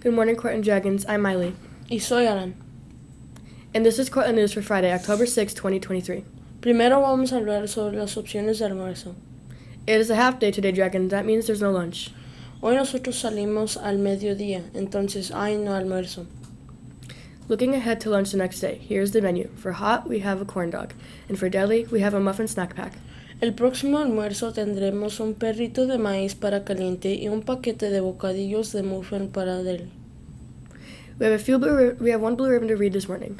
Good morning, Cortland Dragons. I'm Miley. Y soy Alan. And this is Cortland News for Friday, October 6, 2023. Primero vamos a hablar sobre las opciones de almuerzo. It is a half day today, Dragons. That means there's no lunch. Hoy nosotros salimos al mediodía, entonces hay no almuerzo. Looking ahead to lunch the next day, here's the menu. For hot, we have a corn dog. And for deli, we have a muffin snack pack. El próximo almuerzo tendremos un perrito de maíz para caliente y un paquete de bocadillos de muffin para deli. We have one blue ribbon to read this morning.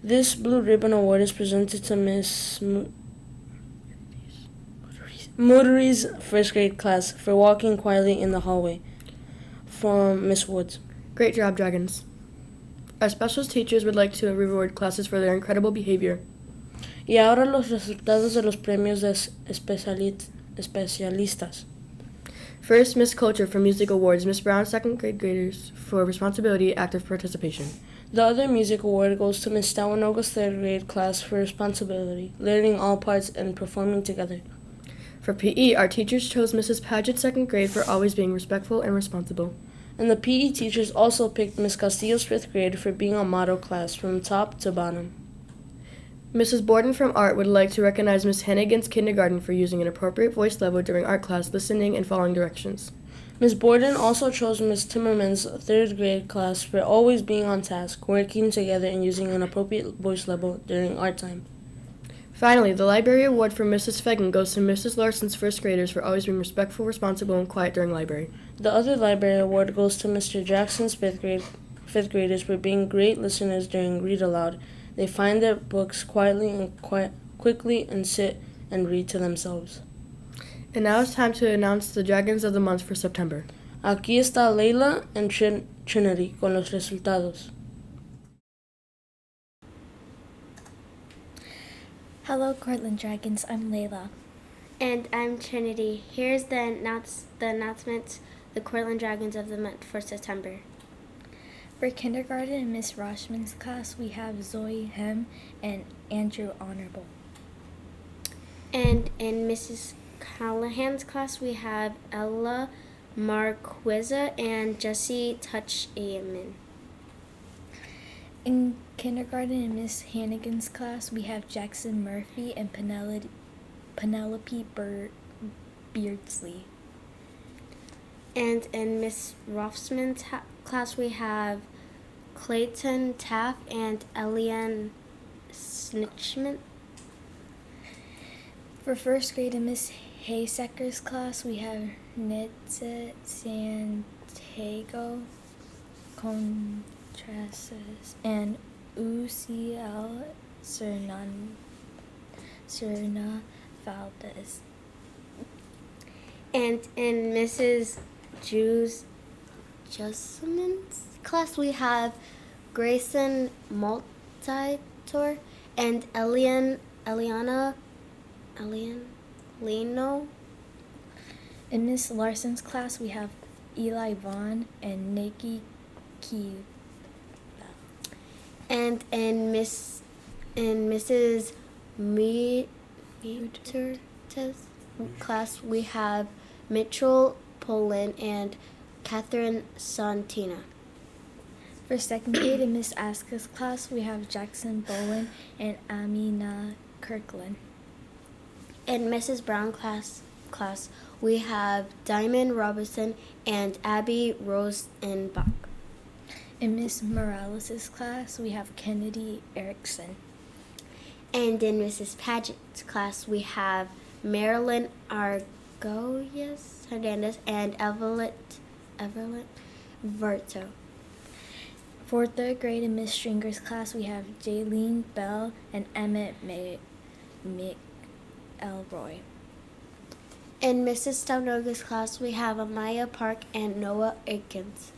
This Blue Ribbon Award is presented to Miss Moody's first grade class for walking quietly in the hallway, from Miss Woods. Great job, Dragons. Our special teachers would like to reward classes for their incredible behavior. Y ahora los resultados de los premios de especialistas. First, Miss Culture for Music Awards, Miss Brown's second grade graders for responsibility, active participation. The other music award goes to Miss Stawanoga's third grade class for responsibility, learning all parts and performing together. For PE, our teachers chose Mrs. Paget's second grade for always being respectful and responsible. And the PE teachers also picked Miss Castillo's fifth grade for being a model class from top to bottom. Mrs. Borden from Art would like to recognize Miss Hannigan's kindergarten for using an appropriate voice level during art class, listening and following directions. Miss Borden also chose Miss Timmerman's third grade class for always being on task, working together and using an appropriate voice level during art time. Finally, the library award for Mrs. Fagan goes to Mrs. Larson's first graders for always being respectful, responsible, and quiet during library. The other library award goes to Mr. Jackson's fifth graders for being great listeners during read aloud. They find their books quietly and quickly and sit and read to themselves. And now it's time to announce the Dragons of the Month for September. Aquí está Leila and Trinity con los resultados. Hello, Cortland Dragons. I'm Layla. And I'm Trinity. Here's the announcements, the Cortland Dragons of the Month for September. For kindergarten in Miss Roshman's class, we have Zoe Hem and Andrew Honorable. And in Mrs. Callahan's class, we have Ella Marqueza and Jesse Touch Amen. In kindergarten in Miss Hannigan's class, we have Jackson Murphy and Penelope Beardsley. And in Miss Rothman's class, we have Clayton Taff and Elian Snitchman. For first grade in Miss Haysacker's class, we have Nitze Santiago Contreras and UCL Serna Valdez. And in Mrs. Jessamyn's class, we have Grayson Multitor and Eliana Leno. In Miss Larson's class, we have Eli Vaughn and Nikki Key. And in Mrs. Meter's class, we have Mitchell Poland and Catherine Santina. For second grade in Miss Aska's class, we have Jackson Bowen and Amina Kirkland. In Mrs. Brown class, we have Diamond Robinson and Abby Rosenbach. In Miss Morales' class, we have Kennedy Erickson. And in Mrs. Paget's class, we have Marilyn Argoyes Hernandez and Evelyn Verto. For third grade in Miss Stringer's class, we have Jaylene Bell and Emmett McElroy. In Mrs. Stawanoga's class, we have Amaya Park and Noah Aikens.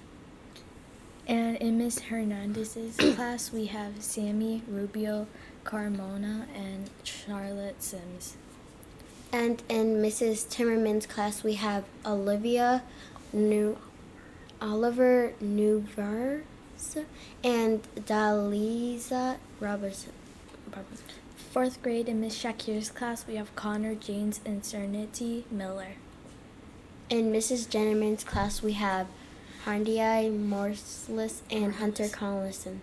And in Miss Hernandez's class, we have Sammy Rubio Carmona and Charlotte Sims. And in Mrs. Timmerman's class, we have Oliver Newvers and Daliza Robertson. Fourth grade in Miss Shakir's class, we have Connor James and Serenity Miller. In Mrs. Jennerman's class, we have Hardy Morseless, and Hunter Collison.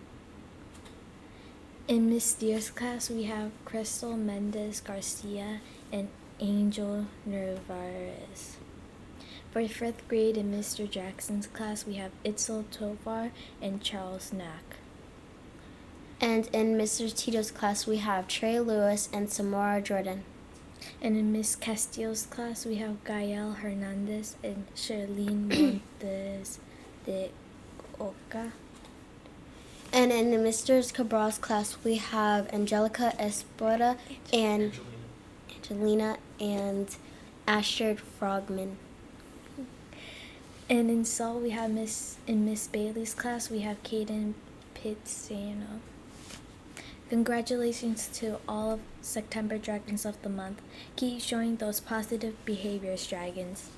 In Miss Deer's class, we have Crystal Mendez Garcia and Angel Narvaez. For 5th grade, in Mr. Jackson's class, we have Itzel Tovar and Charles Knack. And in Mr. Tito's class, we have Trey Lewis and Samora Jordan. And in Miss Castillo's class, we have Gael Hernandez and Charlene Montes de Oca. And in Mr. Cabral's class, we have Angelica Espora and Angelina and Astrid Frogman. And in Sol, we have Miss Bailey's class, we have Kaden Pizzano. Congratulations to all of September Dragons of the Month. Keep showing those positive behaviors, Dragons.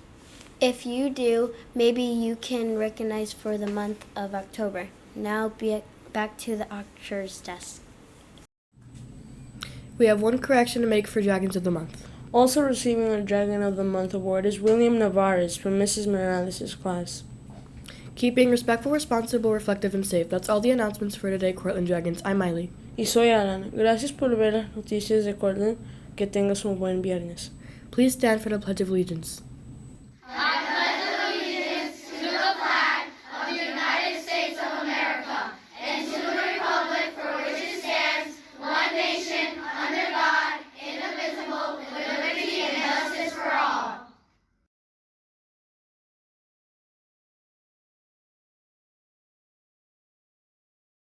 If you do, maybe you can recognize for the month of October. Now back to the auctioneer's desk. We have one correction to make for Dragons of the Month. Also receiving a Dragon of the Month award is William Navarez from Mrs. Morales' class. Keep being respectful, responsible, reflective, and safe. That's all the announcements for today, Cortland Dragons. I'm Miley. Y soy Alan. Gracias por ver las noticias de Cortland. Que tengas un buen viernes. Please stand for the Pledge of Allegiance. I